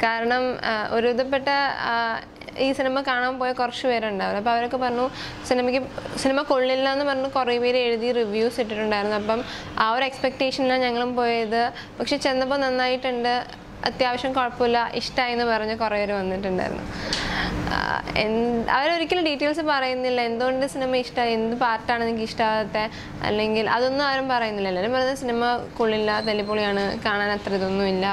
കാരണം ഒരു വിധപ്പെട്ട ഈ സിനിമ കാണാൻ പോയ കുറച്ച് പേരുണ്ടാവും. അപ്പോൾ അവരൊക്കെ പറഞ്ഞു സിനിമ കൊള്ളില്ല എന്ന് പറഞ്ഞ് കുറേ പേര് എഴുതി റിവ്യൂസ് ഇട്ടിട്ടുണ്ടായിരുന്നു. അപ്പം ആ ഒരു എക്സ്പെക്റ്റേഷനിലാണ് ഞങ്ങളും പോയത്. പക്ഷെ ചെന്നപ്പോൾ നന്നായിട്ടുണ്ട്, അത്യാവശ്യം കുഴപ്പമില്ല, ഇഷ്ടമായി എന്ന് പറഞ്ഞ് കുറേ പേര് വന്നിട്ടുണ്ടായിരുന്നു. അവരൊരിക്കലും ഡീറ്റെയിൽസ് പറയുന്നില്ല, എന്തുകൊണ്ട് സിനിമ ഇഷ്ടമായി, എന്ത് പാർട്ടാണ് നിങ്ങൾക്ക് ഇഷ്ടമാകാത്ത, അല്ലെങ്കിൽ അതൊന്നും ആരും പറയുന്നില്ല. എല്ലാവരും പറയുന്നത് സിനിമ കൊള്ളില്ല, തല്ലിപ്പൊളിയാണ്, കാണാൻ അത്ര ഇതൊന്നുമില്ല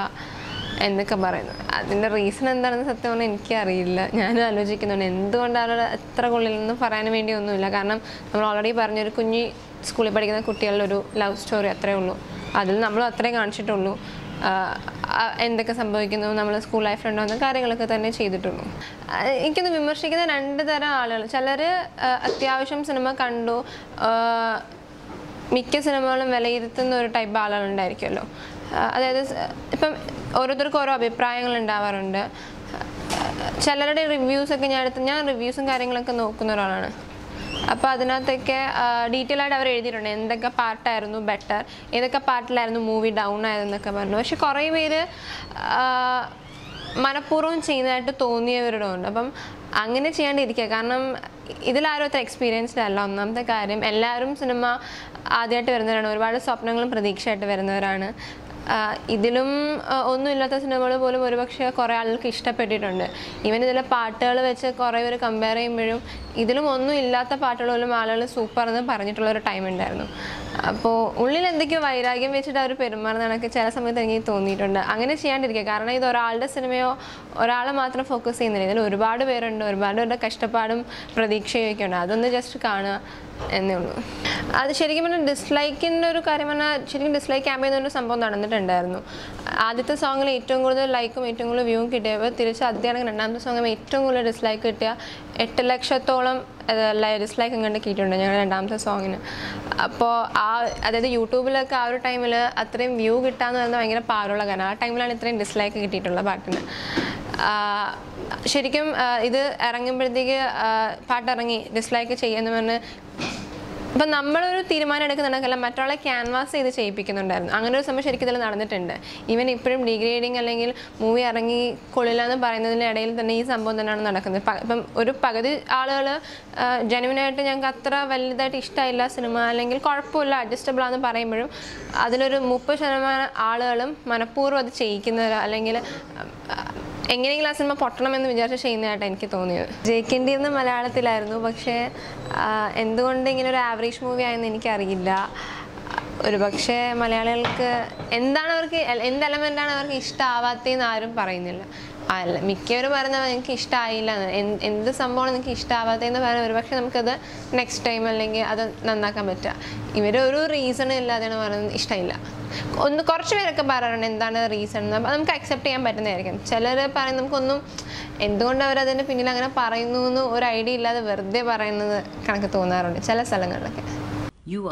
എന്നൊക്കെ പറയുന്നു. അതിൻ്റെ റീസൺ എന്താണെന്ന് സത്യം പറഞ്ഞാൽ എനിക്കറിയില്ല. ഞാനും ആലോചിക്കുന്നുണ്ട് എന്തുകൊണ്ടാണ് എത്ര കൊള്ളില്ലെന്ന് പറയാൻ വേണ്ടി ഒന്നുമില്ല. കാരണം നമ്മൾ ഓൾറെഡി പറഞ്ഞൊരു കുഞ്ഞി സ്കൂളിൽ പഠിക്കുന്ന കുട്ടികളുടെ ഒരു ലവ് സ്റ്റോറി അത്രയേ ഉള്ളൂ. അതിൽ നമ്മൾ അത്രയും കാണിച്ചിട്ടുള്ളൂ. എന്തൊക്കെ സംഭവിക്കുന്നു, നമ്മൾ സ്കൂൾ ലൈഫിലുണ്ടാകുന്ന കാര്യങ്ങളൊക്കെ തന്നെ ചെയ്തിട്ടുള്ളൂ. എനിക്കൊന്ന് വിമർശിക്കുന്ന രണ്ട് തരം ആളുകൾ. ചിലർ അത്യാവശ്യം സിനിമ കണ്ടു, മിക്ക സിനിമകളും വിലയിരുത്തുന്ന ഒരു ടൈപ്പ് ആളുകളുണ്ടായിരിക്കുമല്ലോ. അതായത് ഇപ്പം ഓരോരുത്തർക്കും ഓരോ അഭിപ്രായങ്ങൾ ഉണ്ടാവാറുണ്ട്. ചിലരുടെ റിവ്യൂസൊക്കെ ഞാൻ റിവ്യൂസും കാര്യങ്ങളൊക്കെ നോക്കുന്ന ഒരാളാണ്. അപ്പോൾ അതിനകത്തൊക്കെ ഡീറ്റെയിൽ ആയിട്ട് അവർ എഴുതിയിട്ടുണ്ട് എന്തൊക്കെ പാർട്ടായിരുന്നു ബെറ്റർ, ഏതൊക്കെ പാർട്ടിലായിരുന്നു മൂവി ഡൗൺ ആയതെന്നൊക്കെ പറഞ്ഞു. പക്ഷെ കുറേ പേര് മനഃപൂർവ്വം ചെയ്യുന്നതായിട്ട് തോന്നിയവരുടെ ഉണ്ട്. അപ്പം അങ്ങനെ ചെയ്യാണ്ടിരിക്കുക. കാരണം ഇതിലാരും അത്ര എക്സ്പീരിയൻസ്ഡ് അല്ല. ഒന്നാമത്തെ കാര്യം, എല്ലാവരും സിനിമ ആദ്യമായിട്ട് വരുന്നവരാണ്, ഒരുപാട് സ്വപ്നങ്ങളും പ്രതീക്ഷയായിട്ട് വരുന്നവരാണ്. ഇതിലും ഒന്നുമില്ലാത്ത സിനിമകൾ പോലും ഒരുപക്ഷെ കുറേ ആളുകൾക്ക് ഇഷ്ടപ്പെട്ടിട്ടുണ്ട്. ഈവൻ ഇതിലെ പാട്ടുകൾ വെച്ച് കുറേ പേര് കമ്പയർ ചെയ്യുമ്പോഴും ഇതിലും ഒന്നും ഇല്ലാത്ത പാട്ടുകൾ പോലും ആളുകൾ സൂപ്പർ എന്ന് പറഞ്ഞിട്ടുള്ളൊരു ടൈം ഉണ്ടായിരുന്നു. അപ്പോൾ ഉള്ളിൽ എന്തൊക്കെയോ വൈരാഗ്യം വെച്ചിട്ട് അവർ പെരുമാറുന്നതൊക്കെ ചില സമയത്ത് എനിക്ക് തോന്നിയിട്ടുണ്ട്. അങ്ങനെ ചെയ്യാണ്ടിരിക്കുക. കാരണം ഇത് ഒരാളുടെ സിനിമയോ ഒരാളെ മാത്രം ഫോക്കസ് ചെയ്യുന്നില്ല, ഇതിൽ ഒരുപാട് പേരുണ്ട്, ഒരുപാട് പേരുടെ കഷ്ടപ്പാടും പ്രതീക്ഷയും ഒക്കെ ഉണ്ട്. അതൊന്ന് ജസ്റ്റ് കാണുക എന്നേ ഉള്ളൂ. അത് ശരിക്കും പറഞ്ഞാൽ ഡിസ്ലൈക്കിൻ്റെ ഒരു കാര്യം പറഞ്ഞാൽ ശരിക്കും ഡിസ്ലൈക്ക് ക്യാമ്പ് ചെയ്യുന്നൊരു സംഭവം നടന്നിട്ടുണ്ടായിരുന്നു. ആദ്യത്തെ സോങ്ങിൽ ഏറ്റവും കൂടുതൽ ലൈക്കും ഏറ്റവും കൂടുതൽ വ്യൂവും കിട്ടിയപ്പോൾ തിരിച്ച് ആദ്യമാണെങ്കിൽ രണ്ടാമത്തെ സോങ്ങിൽ ഏറ്റവും കൂടുതൽ ഡിസ്ലൈക്ക് കിട്ടിയ 8 ലക്ഷത്തോളം ഡിസ്ലൈക്ക് കണ്ട് കിട്ടിയിട്ടുണ്ട് ഞങ്ങൾ രണ്ടാമത്തെ സോങ്ങിന്. അപ്പോൾ അതായത് യൂട്യൂബിലൊക്കെ ആ ഒരു ടൈമിൽ അത്രയും വ്യൂ കിട്ടാന്ന് പറയുന്നത് ഭയങ്കര പാടുള്ള കാരണം. ആ ടൈമിലാണ് ഇത്രയും ഡിസ്ലൈക്ക് കിട്ടിയിട്ടുള്ള പാട്ടിന്. ശരിക്കും ഇത് ഇറങ്ങുമ്പോഴത്തേക്ക് പാട്ടിറങ്ങി ഡിസ്ലൈക്ക് ചെയ്യുമെന്ന് പറഞ്ഞ് അപ്പം നമ്മളൊരു തീരുമാനം എടുക്കുന്നുണ്ടെങ്കിൽ മറ്റൊരാളെ ക്യാൻവാസ് ചെയ്ത് ചെയ്യിപ്പിക്കുന്നുണ്ടായിരുന്നു. അങ്ങനെ ഒരു സമയം ശരിക്കും ഇതിൽ നടന്നിട്ടുണ്ട്. ഈവൻ ഇപ്പോഴും ഡീഗ്രേഡിങ് അല്ലെങ്കിൽ മൂവി ഇറങ്ങി കൊള്ളില്ല എന്ന് പറയുന്നതിൻ്റെ ഇടയിൽ തന്നെ ഈ സംഭവം തന്നെയാണ് നടക്കുന്നത്. ഇപ്പം ഒരു പകുതി ആളുകൾ ജെന്യുവനായിട്ട് ഞങ്ങൾക്ക് അത്ര വലുതായിട്ട് ഇഷ്ടമായില്ല സിനിമ, അല്ലെങ്കിൽ കുഴപ്പമില്ല അഡ്ജസ്റ്റബിൾ ആണെന്ന് പറയുമ്പോഴും അതിലൊരു 30% ആളുകളും മനഃപൂർവ്വം അത് ചെയ്യിക്കുന്നവർ, അല്ലെങ്കിൽ എങ്ങനെയെങ്കിലും ആ സിനിമ പൊട്ടണമെന്ന് വിചാരിച്ച് ചെയ്യുന്നതായിട്ട് എനിക്ക് തോന്നിയത്. ജയിക്കേണ്ടിയിരുന്ന മലയാളത്തിലായിരുന്നു, പക്ഷേ എന്തുകൊണ്ട് ഇങ്ങനെ ഒരു ആവറേജ് മൂവി ആയെന്ന് എനിക്കറിയില്ല. ഒരു പക്ഷേ മലയാളികൾക്ക് എന്ത് എലമെൻ്റാണ് അവർക്ക് ഇഷ്ടമാവാത്തതെന്ന് ആരും പറയുന്നില്ല. അല്ല, മിക്കവരും പറയുന്നത് എനിക്ക് ഇഷ്ടമായില്ല, എന്ത് സംഭവമാണ് നിങ്ങൾക്ക് ഇഷ്ടമാവാത്തതെന്ന് പറയുന്നത് ഒരുപക്ഷെ നമുക്കത് നെക്സ്റ്റ് ടൈം അല്ലെങ്കിൽ അത് നന്നാക്കാൻ പറ്റുക. ഇവരൊരു റീസണും ഇല്ലാതെയാണ് പറയുന്നത് ഇഷ്ടമില്ല. കുറച്ച് പേരൊക്കെ പറയാറുണ്ട് എന്താണ് റീസൺ എന്ന്. അത് നമുക്ക് അക്സെപ്റ്റ് ചെയ്യാൻ പറ്റുന്നതായിരിക്കും. ചിലർ പറയും നമുക്കൊന്നും എന്തുകൊണ്ട് അവരതിൻ്റെ പിന്നിൽ അങ്ങനെ പറയുന്നു എന്ന് ഒരു ഐഡിയ ഇല്ലാതെ വെറുതെ പറയുന്നത് കണക്ക് തോന്നാറുണ്ട് ചില സ്ഥലങ്ങളിലൊക്കെ. You're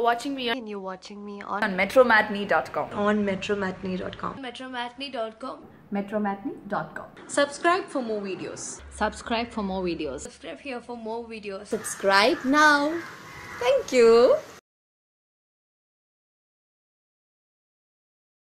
watching me on metromatney.com. metromatney.com. metromatney.com. Subscribe for more videos. Subscribe here for more videos. Subscribe now. Thank you.